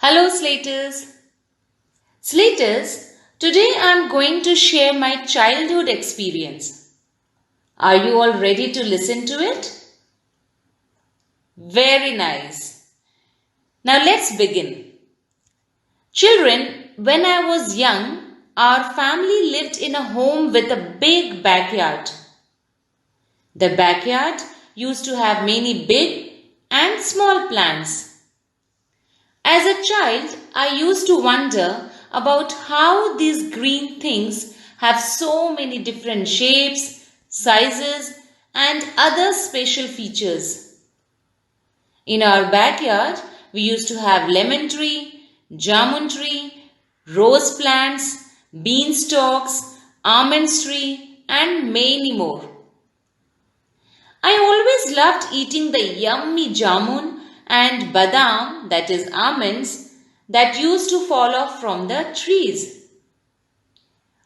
Hello, Slaters. Slaters, today I'm going to share my childhood experience. Are you all ready to listen to it? Very nice. Now let's begin. Children, when I was young, our family lived in a home with a big backyard. The backyard used to have many big and small plants. As a child, I used to wonder about how these green things have so many different shapes, sizes, and other special features. In our backyard, we used to have lemon tree, jamun tree, rose plants, beanstalks, almond tree, and many more. I always loved eating the yummy jamun and badam, that is almonds, that used to fall off from the trees.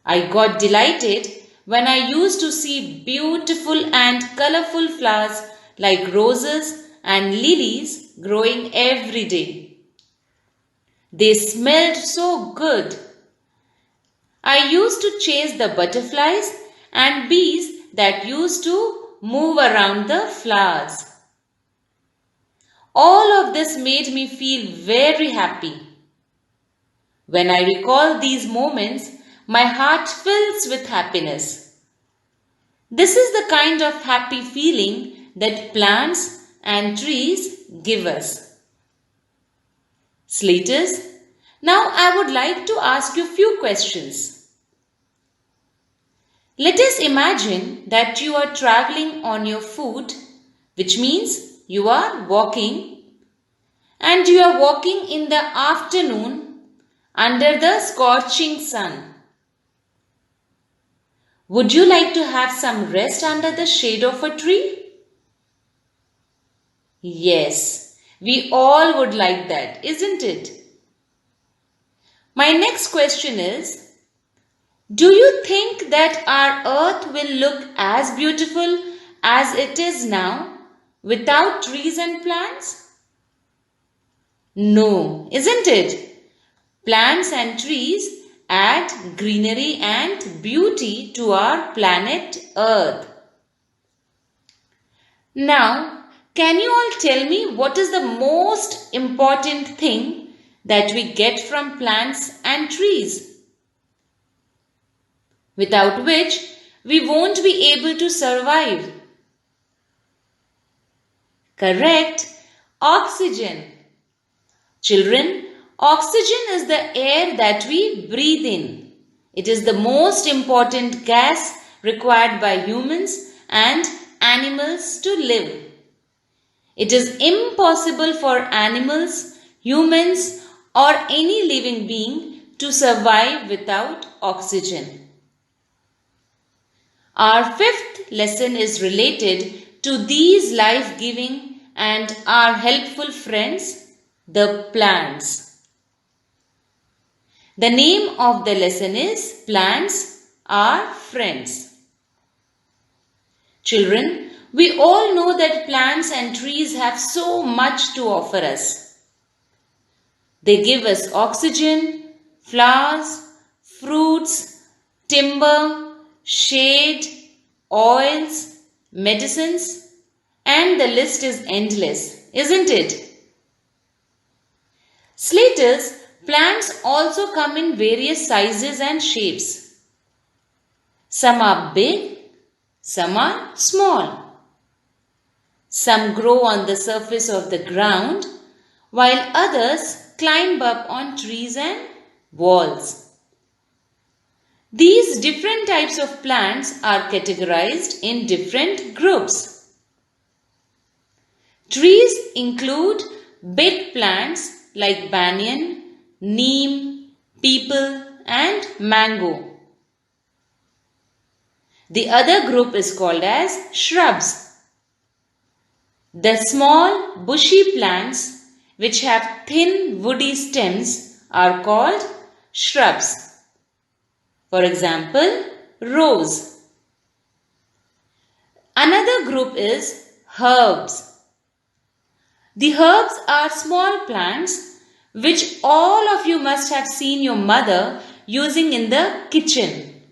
I got delighted when I used to see beautiful and colorful flowers like roses and lilies growing every day. They smelled so good. I used to chase the butterflies and bees that used to move around the flowers. All of this made me feel very happy. When I recall these moments, my heart fills with happiness. This is the kind of happy feeling that plants and trees give us. Slaters, now I would like to ask you a few questions. Let us imagine that you are traveling on your foot, which means you are walking, and you are walking in the afternoon under the scorching sun. Would you like to have some rest under the shade of a tree? Yes, we all would like that, isn't it? My next question is, do you think that our earth will look as beautiful as it is now without trees and plants? No, isn't it? Plants and trees add greenery and beauty to our planet Earth. Now, can you all tell me what is the most important thing that we get from plants and trees, without which we won't be able to survive? Correct. Oxygen. Children, oxygen is the air that we breathe in. It is the most important gas required by humans and animals to live. It is impossible for animals, humans, or any living being to survive without oxygen. Our fifth lesson is related to these life-giving and our helpful friends, the plants. The name of the lesson is Plants Are Friends. Children, we all know that plants and trees have so much to offer us. They give us oxygen, flowers, fruits, timber, shade, oils, medicines, and the list is endless, isn't it? Slaters, plants also come in various sizes and shapes. Some are big, some are small. Some grow on the surface of the ground, while others climb up on trees and walls. These different types of plants are categorized in different groups. Trees include big plants like banyan, neem, peepal, and mango. The other group is called as shrubs. The small bushy plants which have thin woody stems are called shrubs. For example, rose. Another group is herbs. The herbs are small plants which all of you must have seen your mother using in the kitchen.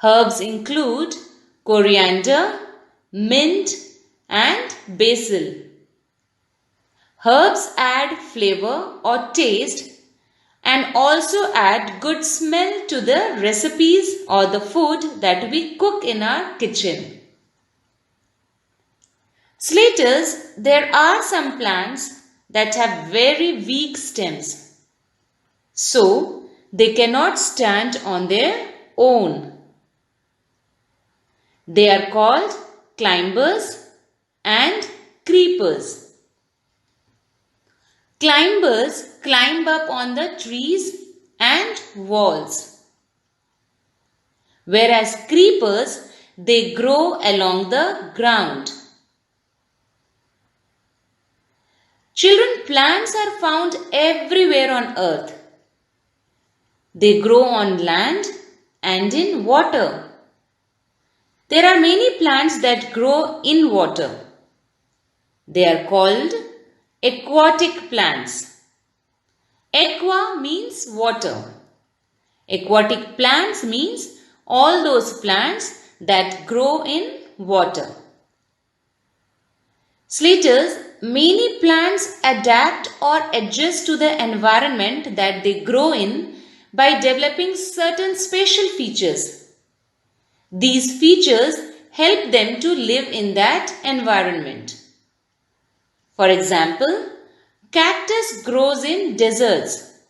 Herbs include coriander, mint, and basil. Herbs add flavor or taste and also add good smell to the recipes or the food that we cook in our kitchen. Slaters, there are some plants that have very weak stems, so they cannot stand on their own. They are called climbers and creepers. Climbers climb up on the trees and walls, whereas creepers, they grow along the ground. Children, plants are found everywhere on earth. They grow on land and in water. There are many plants that grow in water. They are called aquatic plants. Aqua means water. Aquatic plants means all those plants that grow in water. Slaters, many plants adapt or adjust to the environment that they grow in by developing certain special features. These features help them to live in that environment. For example, cactus grows in deserts.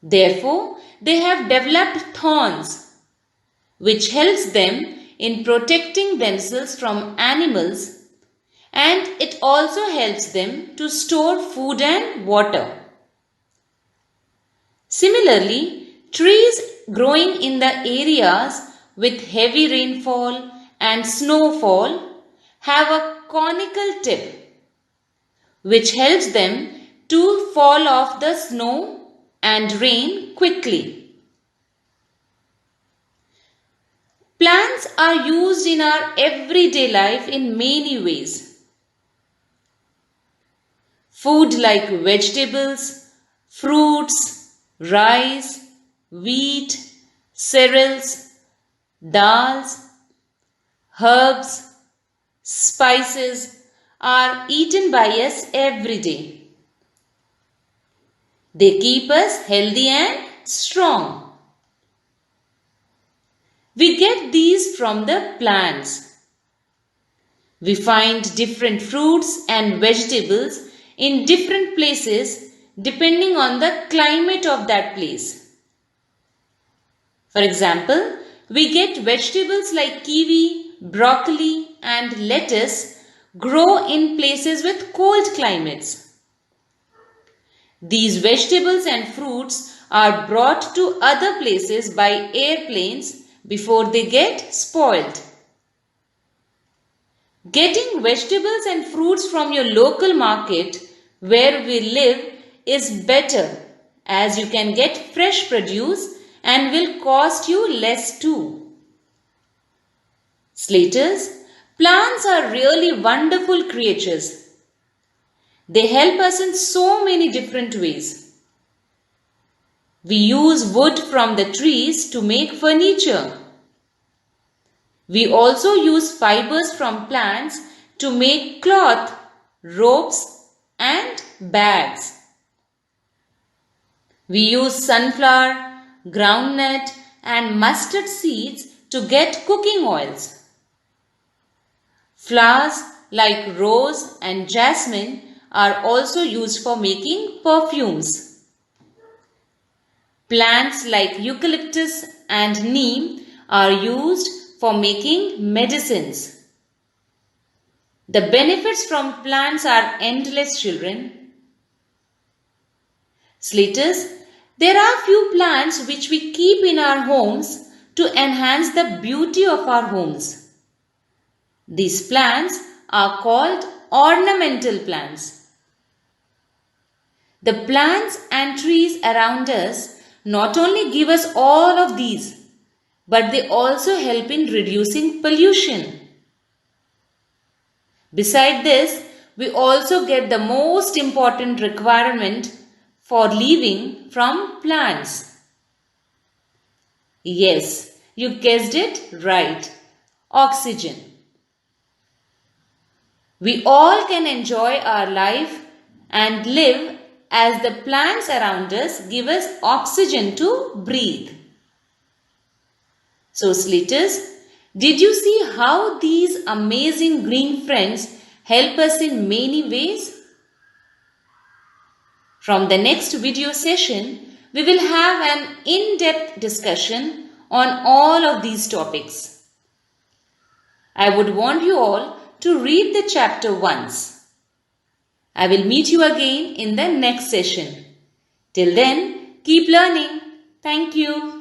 Therefore, they have developed thorns, which helps them in protecting themselves from animals, and it also helps them to store food and water. Similarly, trees growing in the areas with heavy rainfall and snowfall have a conical tip, which helps them to fall off the snow and rain quickly. Plants are used in our everyday life in many ways. Food like vegetables, fruits, rice, wheat, cereals, dals, herbs, spices are eaten by us every day. They keep us healthy and strong. We get these from the plants. We find different fruits and vegetables in different places depending on the climate of that place. For example, we get vegetables like kiwi, broccoli, and lettuce grow in places with cold climates. These vegetables and fruits are brought to other places by airplanes before they get spoiled. Getting vegetables and fruits from your local market where we live is better, as you can get fresh produce and will cost you less too. Slaters, plants are really wonderful creatures. They help us in so many different ways. We use wood from the trees to make furniture. We also use fibers from plants to make cloth, ropes, and bags. We use sunflower, groundnut, and mustard seeds to get cooking oils. Flowers like rose and jasmine are also used for making perfumes. Plants like eucalyptus and neem are used for making medicines. The benefits from plants are endless, children. Slaters, there are few plants which we keep in our homes to enhance the beauty of our homes. These plants are called ornamental plants. The plants and trees around us not only give us all of these, but they also help in reducing pollution. Beside this, we also get the most important requirement for living from plants. Yes, you guessed it right. Oxygen. We all can enjoy our life and live as the plants around us give us oxygen to breathe. So, Slitters, did you see how these amazing green friends help us in many ways? From the next video session, we will have an in-depth discussion on all of these topics. I would want you all to read the chapter once. I will meet you again in the next session. Till then, keep learning. Thank you.